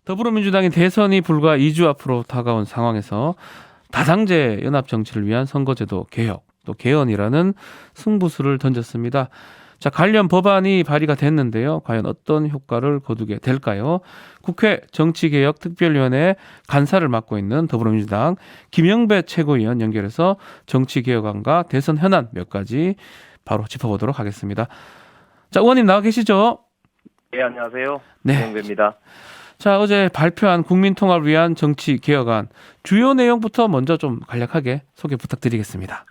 더불어민주당이 대선이 불과 2주 앞으로 다가온 상황에서 다당제 연합 정치를 위한 선거제도 개혁, 또 개헌이라는 승부수를 던졌습니다. 자, 관련 법안이 발의가 됐는데요. 과연 어떤 효과를 거두게 될까요? 국회 정치개혁특별위원회 간사를 맡고 있는 더불어민주당 김영배 최고위원 연결해서 정치개혁안과 대선 현안 몇 가지 바로 짚어보도록 하겠습니다. 자, 의원님 나와 계시죠? 네, 안녕하세요. 네. 김영배입니다. 자, 어제 발표한 국민통합을 위한 정치개혁안 주요 내용부터 먼저 좀 간략하게 소개 부탁드리겠습니다.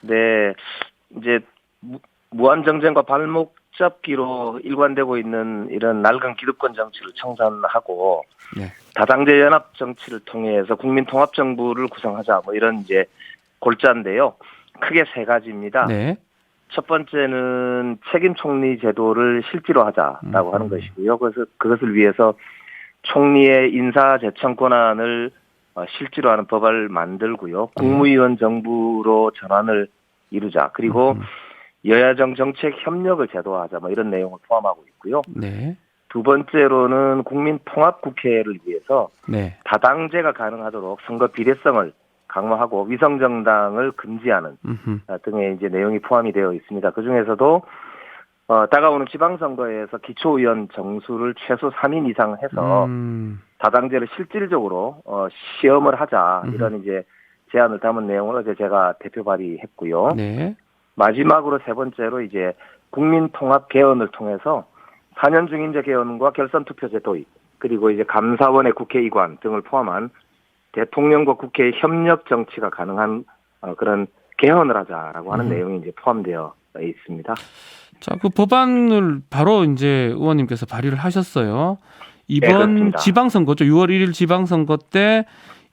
네, 이제 무한정쟁과 발목 잡기로 일관되고 있는 이런 낡은 기득권 정치를 청산하고 네. 다당제 연합 정치를 통해서 국민통합정부를 구성하자 뭐 이런 이제 골자인데요. 크게 세 가지입니다. 네. 첫 번째는 책임 총리 제도를 실제로 하자라고 하는 것이고요. 그래서 그것을 위해서 총리의 인사 제청 권한을 실제로 하는 법을 만들고요. 국무위원 정부로 전환을 이루자. 그리고 여야정 정책 협력을 제도화하자. 뭐 이런 내용을 포함하고 있고요. 네. 두 번째로는 국민통합국회를 위해서 네. 다당제가 가능하도록 선거 비례성을 강화하고 위성정당을 금지하는 등의 이제 내용이 포함이 되어 있습니다. 그 중에서도 다가오는 지방선거에서 기초의원 정수를 최소 3인 이상 해서 다당제를 실질적으로 시험을 하자 이런 이제 제안을 담은 내용을 어제 제가 대표 발의했고요. 네. 마지막으로 세 번째로 이제 국민통합 개헌을 통해서 4년 중인제 개헌과 결선투표제 도입 그리고 이제 감사원의 국회의관 등을 포함한 대통령과 국회의 협력 정치가 가능한 그런 개헌을 하자라고 하는 내용이 이제 포함되어 있습니다. 자, 그 법안을 바로 이제 의원님께서 발의를 하셨어요. 이번 네, 지방선거죠. 6월 1일 지방선거 때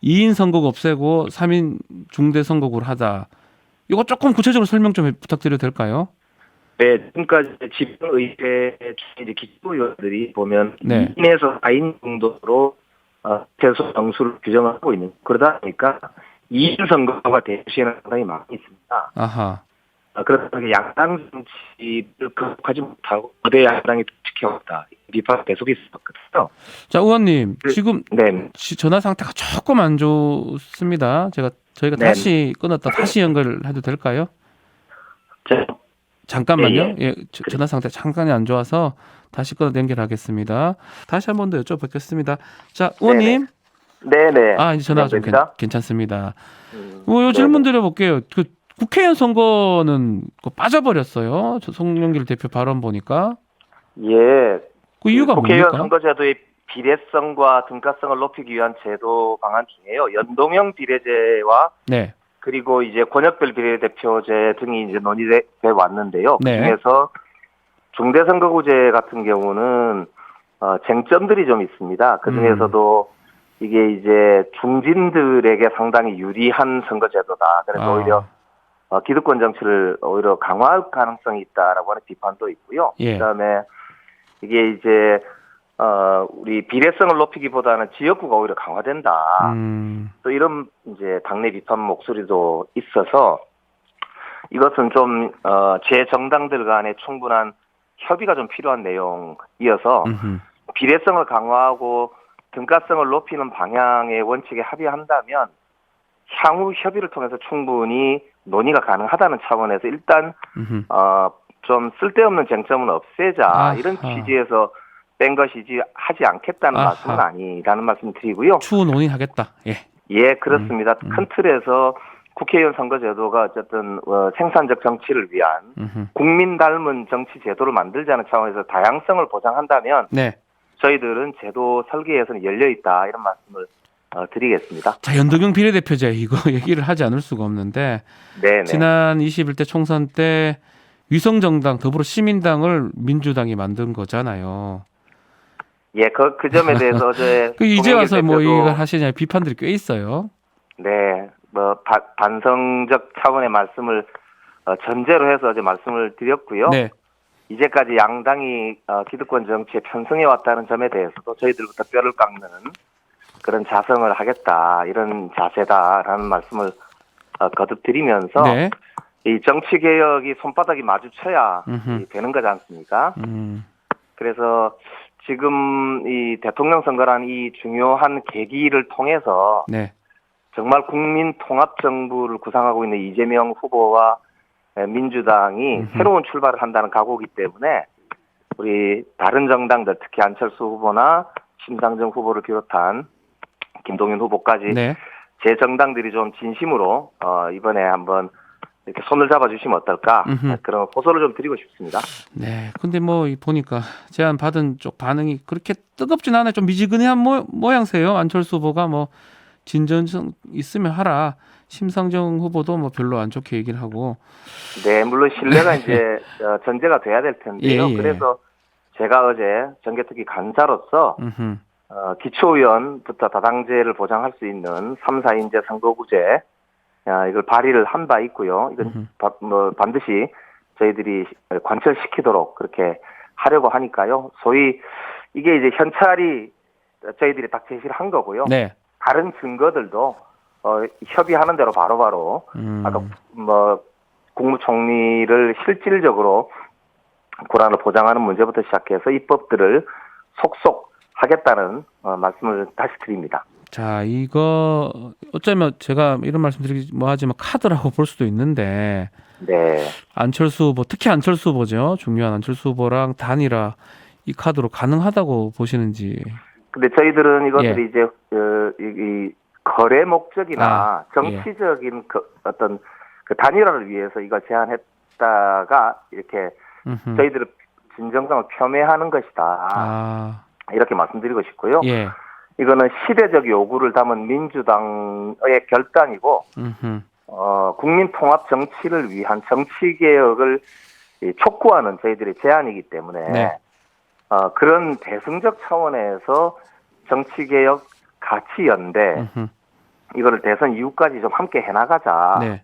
2인 선거구 없애고 3인 중대선거구를 하자. 이거 조금 구체적으로 설명 좀 부탁드려도 될까요? 네, 지금까지 지방의회 이제 기초의원들이 보면 네. 2인에서 4인 정도로 최소 정수를 규정하고 있는 그러다 보니까 2인 선거가 대시에는 상당히 많이 있습니다. 아하. 그러다 보니까 양당 정치를 극복하지 못하고 거대 양당이 지켜왔다. 비판 계속 있었거든요. 자, 의원님 지금 네. 전화 상태가 조금 안 좋습니다. 저희가 네. 다시 끊었다 다시 연결을 해도 될까요? 잠깐만요. 예, 전화 상태 잠깐이 안 좋아서 다시 끊어 연결하겠습니다. 다시 한 번 더 여쭤뵙겠습니다. 자, 의원님. 네네. 아, 이제 전화가 좀 괜찮습니다. 요 네네. 질문 드려볼게요. 그 국회의원 선거는 빠져버렸어요. 송영길 대표 발언 보니까. 예. 그 이유가 국회의원 뭡니까? 선거제도의 비례성과 등가성을 높이기 위한 제도 방안 중에요. 연동형 비례제와 네. 그리고 이제 권역별 비례대표제 등이 이제 논의돼 왔는데요. 네. 그중에서 중대선거구제 같은 경우는 쟁점들이 좀 있습니다. 그 중에서도 이게 이제 중진들에게 상당히 유리한 선거제도다. 그래서 오히려 기득권 정치를 오히려 강화할 가능성이 있다라고 하는 비판도 있고요. 예. 그다음에 이게 이제 우리 비례성을 높이기보다는 지역구가 오히려 강화된다. 또 이런 이제 당내 비판 목소리도 있어서 이것은 좀 제 정당들 간에 충분한 협의가 좀 필요한 내용이어서 비례성을 강화하고 등가성을 높이는 방향의 원칙에 합의한다면 향후 협의를 통해서 충분히 논의가 가능하다는 차원에서 일단 좀 쓸데없는 쟁점은 없애자 이런 취지에서 뺀 것이지 하지 않겠다는 말씀은 아니라는 말씀 드리고요. 추후 논의하겠다. 예. 예, 그렇습니다. 큰 틀에서 국회의원 선거제도가 어쨌든 생산적 정치를 위한 국민 닮은 정치 제도를 만들자는 차원에서 다양성을 보장한다면 네. 저희들은 제도 설계에서는 열려 있다 이런 말씀을 드리겠습니다. 자, 연동형 비례대표제 이거 얘기를 하지 않을 수가 없는데 네네. 지난 21대 총선 때 위성정당 더불어시민당을 민주당이 만든 거잖아요. 예, 그 점에 대해서 어제 이제 와서 뭐 이걸 하시냐 비판들이 꽤 있어요. 네, 뭐 반성적 차원의 말씀을 전제로 해서 어제 말씀을 드렸고요. 네. 이제까지 양당이 기득권 정치에 편승해 왔다는 점에 대해서도 저희들부터 뼈를 깎는 그런 자성을 하겠다 이런 자세다라는 말씀을 거듭 드리면서 네. 이 정치 개혁이 손바닥이 마주쳐야 되는 거지 않습니까? 그래서 지금 이 대통령 선거라는 이 중요한 계기를 통해서 네. 정말 국민 통합 정부를 구상하고 있는 이재명 후보와 민주당이 새로운 출발을 한다는 각오이기 때문에 우리 다른 정당들 특히 안철수 후보나 심상정 후보를 비롯한 김동연 후보까지 네. 제 정당들이 좀 진심으로 이번에 한번 이렇게 손을 잡아주시면 어떨까 그런 호소를 좀 드리고 싶습니다. 네. 근데 뭐 보니까 제안 받은 쪽 반응이 그렇게 뜨겁진 않아요. 좀 미지근한 모양새요. 안철수 후보가 뭐 진전성 있으면 하라. 심상정 후보도 뭐 별로 안 좋게 얘기를 하고. 네, 물론 신뢰가 이제 전제가 돼야 될 텐데요. 예, 예. 그래서 제가 어제 정개특위 간사로서 기초의원부터 다당제를 보장할 수 있는 3, 4인제 선거구제 이걸 발의를 한 바 있고요. 이건 반드시 저희들이 관철시키도록 그렇게 하려고 하니까요. 소위 이게 이제 현찰이 저희들이 딱 제시를 한 거고요. 네. 다른 증거들도 협의하는 대로 바로바로 아까 국무총리를 실질적으로 권한을 보장하는 문제부터 시작해서 입법들을 속속 하겠다는 말씀을 다시 드립니다. 자, 이거 어쩌면 제가 이런 말씀 드리기 하지만 카드라고 볼 수도 있는데 네. 안철수 후보, 특히 안철수 후보죠. 중요한 안철수 후보랑 단일화 이 카드로 가능하다고 보시는지. 근데 저희들은 이것들이 예. 이제 이 거래 목적이나 정치적인 예. 어떤 그 단일화를 위해서 이걸 제안했다가 이렇게 저희들은 진정성을 표명하는 것이다. 이렇게 말씀드리고 싶고요. 예. 이거는 시대적 요구를 담은 민주당의 결단이고 국민 통합 정치를 위한 정치 개혁을 촉구하는 저희들의 제안이기 때문에 네. 그런 대승적 차원에서 정치 개혁 가치 연대 이거를 대선 이후까지 좀 함께 해나가자. 네.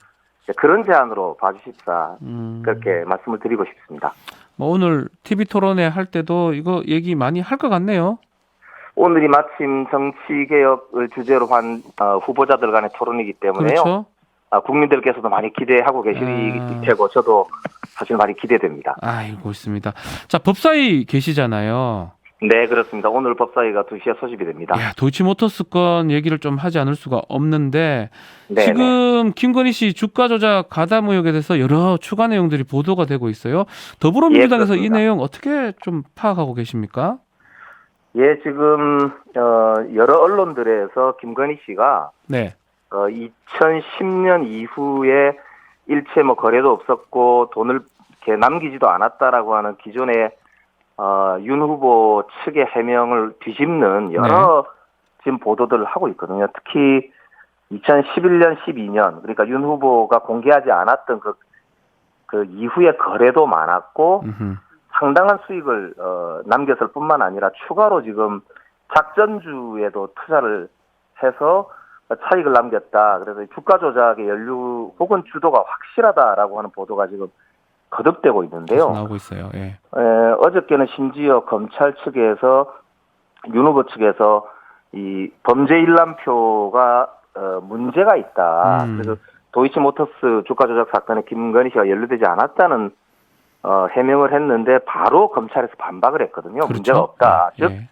그런 제안으로 봐주십사 그렇게 말씀을 드리고 싶습니다. 뭐 오늘 TV 토론회 할 때도 이거 얘기 많이 할 것 같네요. 오늘이 마침 정치개혁을 주제로 한 후보자들 간의 토론이기 때문에요. 그렇죠. 국민들께서도 많이 기대하고 계실 테고 저도 사실 많이 기대됩니다. 아이고 있습니다. 자, 법사위 계시잖아요. 네, 그렇습니다. 오늘 법사위가 2시에 소집이 됩니다. 야, 도이치모터스 건 얘기를 좀 하지 않을 수가 없는데 네네. 지금 김건희 씨 주가 조작 가담 의혹에 대해서 여러 추가 내용들이 보도가 되고 있어요. 더불어민주당에서 이 내용 어떻게 좀 파악하고 계십니까? 예, 지금 여러 언론들에서 김건희 씨가 네. 2010년 이후에 일체 거래도 없었고 돈을 이렇게 남기지도 않았다라고 하는 기존의 윤 후보 측의 해명을 뒤집는 여러 지금 보도들을 하고 있거든요. 특히 2011년, 12년 그러니까 윤 후보가 공개하지 않았던 그 이후에 거래도 많았고 상당한 수익을 남겼을 뿐만 아니라 추가로 지금 작전주에도 투자를 해서 차익을 남겼다. 그래서 주가 조작의 연루 혹은 주도가 확실하다라고 하는 보도가 지금 거듭되고 있는데요. 나오고 있어요. 예. 어저께는 심지어 검찰 측에서 윤 후보 측에서 이 범죄 일람표가 문제가 있다. 그래서 도이치모터스 주가 조작 사건에 김건희 씨가 연루되지 않았다는 해명을 했는데 바로 검찰에서 반박을 했거든요. 그렇죠? 문제가 없다. 즉 예.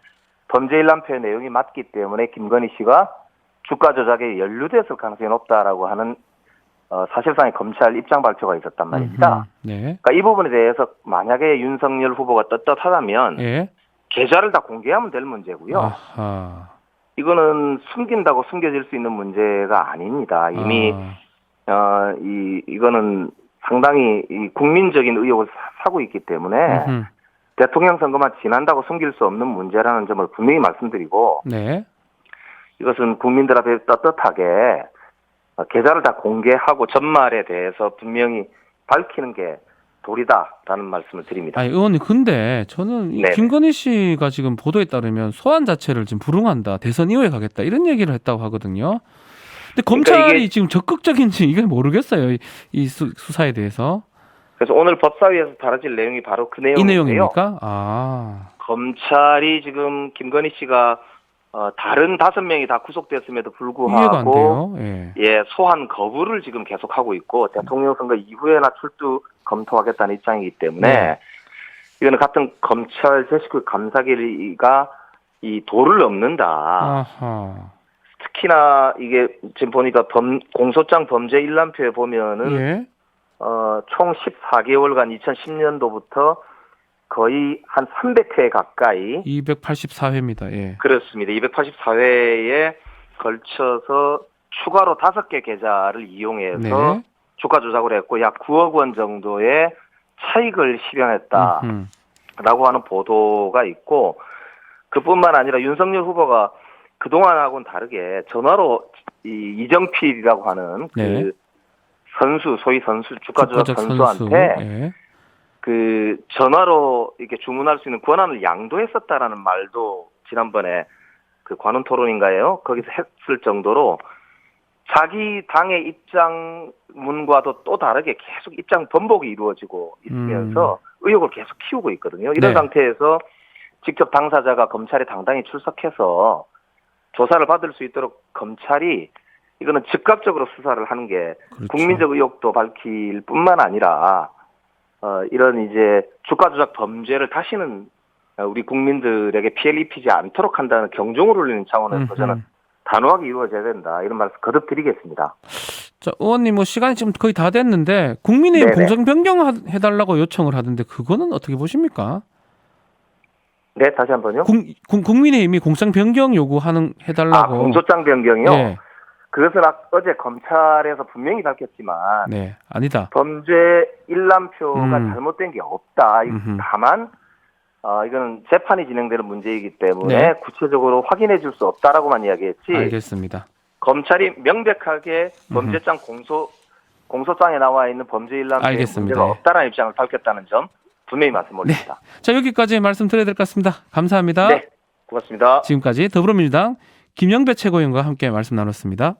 범죄 일람표의 내용이 맞기 때문에 김건희 씨가 주가 조작에 연루됐을 가능성이 높다라고 하는 사실상의 검찰 입장 발표가 있었단 말입니다. 네. 그러니까 이 부분에 대해서 만약에 윤석열 후보가 떳떳하다면 예. 계좌를 다 공개하면 될 문제고요. 아하. 이거는 숨긴다고 숨겨질 수 있는 문제가 아닙니다. 이미 이거는 상당히 이 국민적인 의혹을 사고 있기 때문에 대통령 선거만 지난다고 숨길 수 없는 문제라는 점을 분명히 말씀드리고 네. 이것은 국민들 앞에 떳떳하게 계좌를 다 공개하고 전말에 대해서 분명히 밝히는 게 도리다라는 말씀을 드립니다. 아니, 의원님, 근데 저는 이 김건희 씨가 지금 보도에 따르면 소환 자체를 지금 불응한다. 대선 이후에 가겠다. 이런 얘기를 했다고 하거든요. 근데 검찰이 그러니까 지금 적극적인지 이걸 모르겠어요. 이 수사에 대해서. 그래서 오늘 법사위에서 다뤄질 내용이 바로 그 내용인데요. 이 내용입니까? 검찰이 지금 김건희 씨가 다른 5명이 다 구속됐음에도 불구하고 이해가 안 돼요. 예. 소환 거부를 지금 계속하고 있고 대통령 선거 이후에나 출두 검토하겠다는 입장이기 때문에 이거는 같은 검찰 제19 감사기가 이 도를 넘는다. 아하. 특히나 이게 지금 보니까 공소장 범죄 일람표에 보면은 예. 총 14개월간 2010년도부터 거의 한 300회 가까이 284회입니다. 예. 그렇습니다. 284회에 걸쳐서 추가로 5개 계좌를 이용해서 네. 주가 조작을 했고 약 9억 원 정도의 차익을 실현했다라고 하는 보도가 있고 그뿐만 아니라 윤석열 후보가 그동안하고는 다르게 전화로 이 이정필이라고 하는 네. 그 선수 소위 선수 주가 조작 선수. 선수한테 예. 그 전화로 이렇게 주문할 수 있는 권한을 양도했었다라는 말도 지난번에 그 관훈 토론인가요? 거기서 했을 정도로 자기 당의 입장문과도 또 다르게 계속 입장 번복이 이루어지고 있으면서 의혹을 계속 키우고 있거든요. 이런 네. 상태에서 직접 당사자가 검찰에 당당히 출석해서 조사를 받을 수 있도록 검찰이 이거는 즉각적으로 수사를 하는 게 그렇죠. 국민적 의혹도 밝힐 뿐만 아니라 이런 이제 주가 조작 범죄를 다시는 우리 국민들에게 피해를 입히지 않도록 한다는 경종을 울리는 차원에서 저는 단호하게 이루어져야 된다. 이런 말씀 거듭 드리겠습니다. 자, 의원님 뭐 시간이 지금 거의 다 됐는데 국민의힘 네네. 공정 변경해달라고 요청을 하던데 그거는 어떻게 보십니까? 네, 다시 한번요. 국민의힘이 공장 변경 해달라고. 공소장 변경이요? 네. 그것은 어제 검찰에서 분명히 밝혔지만 네, 아니다. 범죄 일람표가 잘못된 게 없다. 다만 이거는 재판이 진행되는 문제이기 때문에 네. 구체적으로 확인해 줄 수 없다라고만 이야기했지. 알겠습니다. 검찰이 명백하게 범죄장 공소장에 나와 있는 범죄 일람표에 알겠습니다. 문제가 없다라는 입장을 밝혔다는 점 분명히 말씀 올립니다. 자, 여기까지 말씀드려야 될 것 같습니다. 감사합니다. 네, 고맙습니다. 지금까지 더불어민주당 김영배 최고위원과 함께 말씀 나눴습니다.